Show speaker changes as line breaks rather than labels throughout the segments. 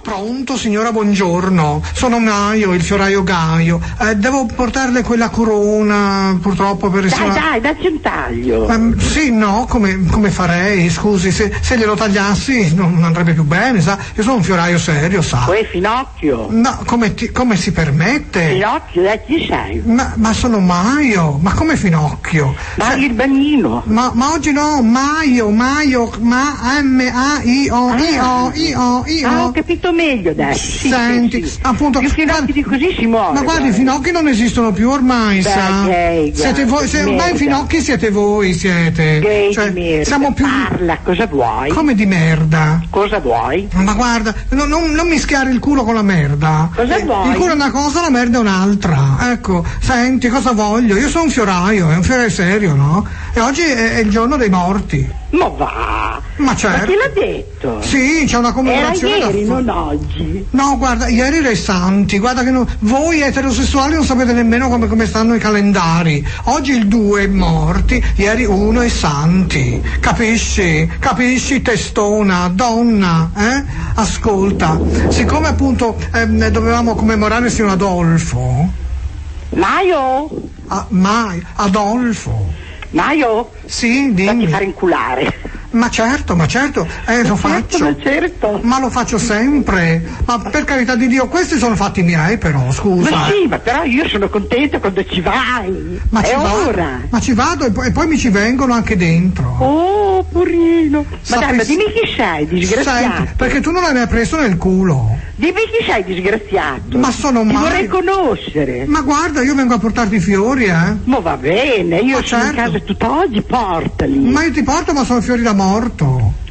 Pronto, signora, buongiorno. Sono Maio, il fioraio Gaio. Devo portarle quella corona, purtroppo, per il
Dai, dacci un taglio.
Sì, no, come farei? Scusi, se glielo tagliassi non andrebbe più bene, sa? Io sono un fioraio serio, sa?
Poi Finocchio.
No, come si permette?
Finocchio, chi sei?
Ma sono Maio, ma come Finocchio?
Maio il bagnino.
Ma oggi no, Maio, M-A-I-O, Io.
Ho capito meglio adesso.
Senti,
sì.
appunto.
Più Finocchi di così si muove.
Ma guardi, i Finocchi non esistono più ormai, sa? Siete voi, ormai i Finocchi siete voi, siete.
Gay
cioè,
di merda.
siamo più.
Parla, cosa vuoi?
Come di merda?
Cosa vuoi?
Ma guarda, non mischiare il culo con la merda.
Cosa vuoi?
Il culo è una cosa, la merda è un'altra. Ecco, senti, cosa voglio? Io sono un fioraio, è un fioraio serio, no? E oggi è il giorno dei morti.
Ma va!
Ma certo.
Ma chi l'ha detto?
Sì, c'è una commemorazione.
Era ieri, non oggi.
No, guarda, ieri era i santi, guarda che voi eterosessuali non sapete nemmeno come stanno i calendari. Oggi il 2 è morti, ieri 1 è santi. Capisci? Testona, donna, Ascolta, siccome appunto dovevamo commemorare il signor Adolfo.
Maio?
Adolfo.
Maio?
Sì, dimmi.
Fatti fare inculare.
Ma certo, lo faccio.
Certo.
Ma lo faccio sempre. Ma per carità di Dio, questi sono fatti miei però, scusa.
Ma sì, ma però io sono contenta quando ci vai. Ora.
Ma ci vado e poi mi ci vengono anche dentro.
Oh, porino. Ma dai, ma dimmi chi sei, disgraziato.
Senti, perché tu non l'hai mai preso nel culo.
Dimmi chi sei, disgraziato.
Ma sono
Ti vorrei conoscere.
Ma guarda, io vengo a portarti i fiori,
Ma va bene, io sono in casa tutt'oggi, portali.
Ma io ti porto, ma sono fiori da morto.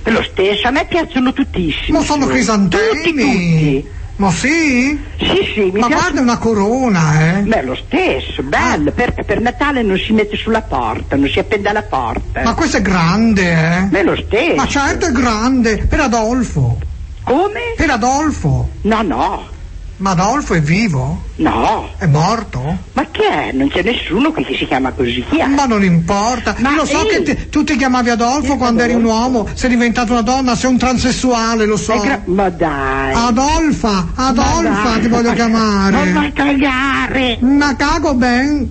Lo stesso, a me piacciono tuttissimi.
Ma sono crisantemi.
Tutti.
Ma sì?
Sì,
ma guarda, è una corona,
Beh, lo stesso, bello, perché per Natale non si mette sulla porta, non si appende alla porta.
Ma questo è grande,
Beh, lo stesso.
Ma certo è grande, per Adolfo.
Come?
Per Adolfo.
No.
Ma Adolfo è vivo?
No.
È morto?
Ma che è? Non c'è nessuno qui che si chiama così, chi è?
Ma non importa. Io lo so che tu ti chiamavi Adolfo quando eri un uomo, sei diventato una donna, sei un transessuale, lo so.
Ma dai.
Adolfa, ti voglio chiamare.
Non vai a cagare.
Ma cago ben.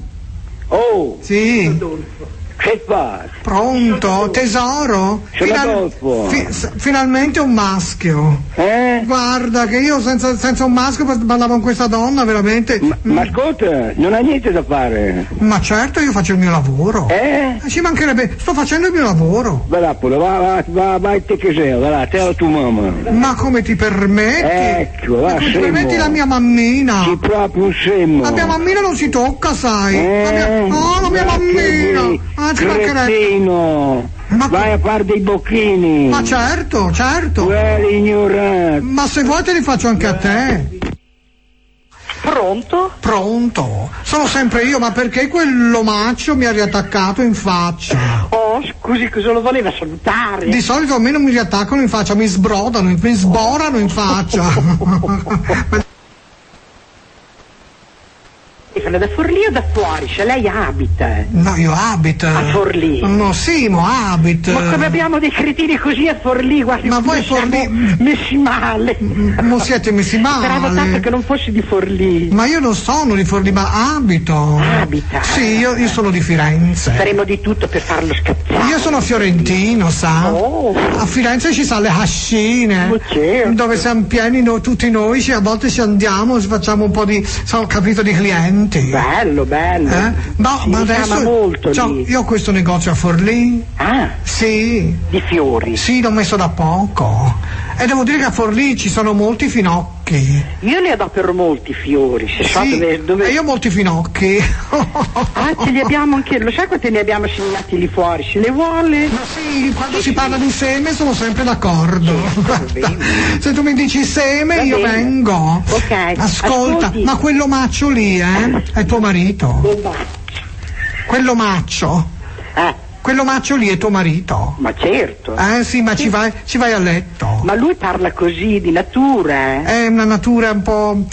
Oh.
Sì.
Adolfo. Che fai?
Pronto, tesoro? Finalmente un maschio. Guarda che io senza un maschio ballavo con questa donna, veramente.
Ma ascolta, non hai niente da fare.
Ma certo, io faccio il mio lavoro. Ci mancherebbe, sto facendo il mio lavoro.
Va pure, vai te che sei, va, te la tua mamma.
Ma come ti permetti?
Ecco, va,
come ti permetti la mia mammina?
Sei proprio un semmo.
La mia mammina non si tocca, sai. La mia mammina.
Crettino, vai a fare dei bocchini.
Ma certo.
Tu eri ignorante.
Ma se vuoi te li faccio anche a te.
Pronto?
Sono sempre io, ma perché quell'omaccio mi ha riattaccato in faccia?
Oh, scusi, cosa lo voleva salutare?
Di solito a me non mi riattaccano in faccia, mi sborano in faccia.
Da Forlì o da fuori? Se lei abita.
No, io abito.
A Forlì?
No, sì, ma abito.
Ma come abbiamo dei cretini così a Forlì, guardi.
Ma voi Forlì
messi male.
Non siete messi male.
Speravo tanto che non fossi di Forlì.
Ma io non sono di Forlì, ma abito.
Abita?
Sì, io sono di Firenze.
Faremo di tutto per farlo scappare.
Io sono fiorentino, sa?
Oh.
A Firenze ci sono le hascine.
Certo.
Dove siamo pieni tutti noi, a volte ci andiamo, facciamo un po' di, capito, di clienti.
Bello.
No, ma adesso
molto
io ho questo negozio a Forlì. Sì.
Di fiori?
Sì, l'ho messo da poco. E devo dire che a Forlì ci sono molti finocchi.
Io ne adopero molti fiori, se so dove...
E io molti finocchi.
Ce li abbiamo anche, lo sai quanti ne abbiamo segnati lì fuori? Se le vuole?
Ma sì, quando si parla di seme sono sempre d'accordo. Se tu mi dici seme, io vengo.
Ok.
Ascolta, ma quell'omaccio lì, è tuo marito? Quell'omaccio? Quell'omaccio lì è tuo marito?
Ma certo.
Sì, ma ci vai a letto.
Ma lui parla così di natura,
È una natura un po'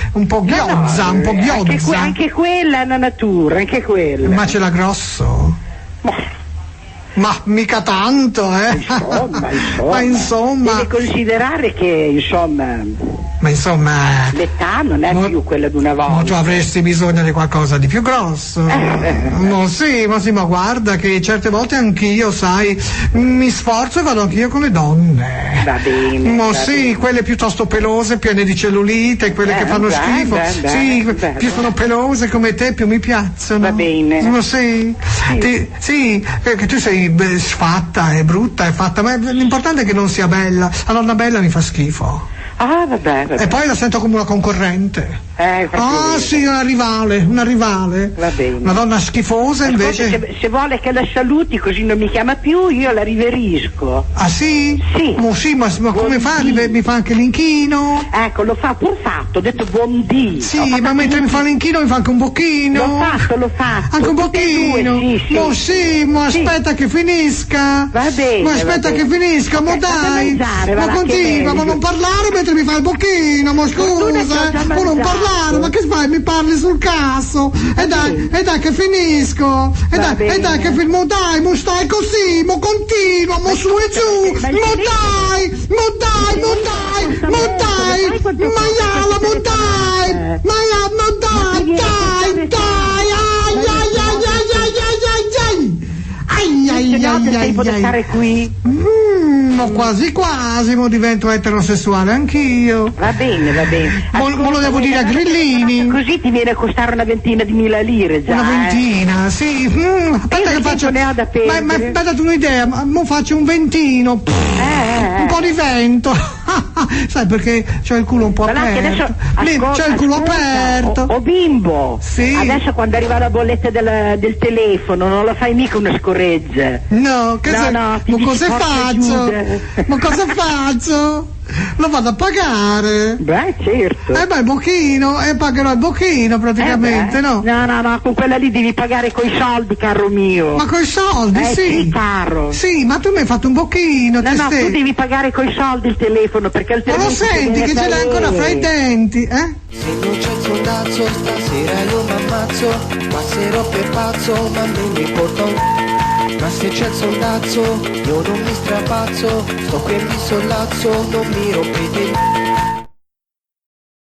ghiozza, un po' ghiozza.
Anche quella è una natura, anche quella.
Ma ce l'ha grosso? Ma mica tanto,
Insomma.
Ma insomma.
Devi considerare che, insomma,
Ma insomma.
l'età non è più quella di una volta.
Ma tu avresti bisogno di qualcosa di più grosso. Ma sì, ma guarda che certe volte anch'io, sai, mi sforzo e vado anch'io con le donne.
Va bene.
Ma
va
sì,
bene.
quelle piuttosto pelose, piene di cellulite, quelle che fanno schifo. Più sono pelose come te, più mi piacciono.
Va bene.
Ma sì. Che tu sei sfatta, è brutta, è fatta, ma l'importante è che non sia bella. La donna bella mi fa schifo.
Ah, vabbè.
E poi la sento come una concorrente.
Ah,
sì, una rivale.
Va bene.
Una donna schifosa.
Ascolta,
invece.
se vuole che la saluti così non mi chiama più, io la riverisco.
Ah sì?
Sì.
Ma come fa? Mi fa anche l'inchino?
Ecco, l'ho pur fatto, ho detto buon dì.
Sì, ma mentre mi fa l'inchino mi fa anche un bocchino.
L'ho fatto.
Anche un
Tutte e
bocchino?
due, sì.
Ma sì, ma aspetta che finisca.
Va bene.
Ma aspetta
va bene.
che finisca, ma
Ok, fate
dai.
mangiare, va
Ma
là, che
continua, ma
meglio.
non parlare mentre mi fa il bocchino, ma
Fortuna che ho
scusa.
già
Ma non
mangiato.
parlare, ma che fai? Mi parli sul cazzo. E dai che finisco. E dai che finisco. Mo stai così, mo continua, mo su e giù. Mo dai. Maiala, mo dai.
Sei può stare qui?
Ma quasi mo divento eterosessuale anch'io.
Va bene.
Ma lo devo dire a Grillini.
Così ti viene a costare una ventina di mila lire già.
Una ventina, sì. Aspetta che faccio.
Ne ho da perdere.
Ma aspetta un'idea, mo faccio un ventino. Un po' di vento. Sai perché c'ho il culo un po' aperto. C'ho il culo aperto.
Oh bimbo.
Sì.
Adesso quando arriva la bolletta del telefono non la fai mica una scorreggia.
No,
No, ti
ma
dici,
cosa
porca
faccio?
Giuda.
Ma cosa faccio? Lo vado a pagare.
Beh, certo.
Il bocchino, e pagherò il bocchino praticamente, no?
No, con quella lì devi pagare coi soldi, caro mio.
Ma coi soldi, sì.
Sì, caro.
Sì, ma tu mi hai fatto un bocchino,
No, tu devi pagare coi soldi il telefono perché
Ma lo senti che ce l'hai ancora fra i denti, eh?
Se non c'è il soldazzo, stasera io m'ammazzo, passerò per pazzo, ma non mi importa. Ma se c'è il soldazzo, io non mi strapazzo, sto qui e mi sollazzo, non mi rompete.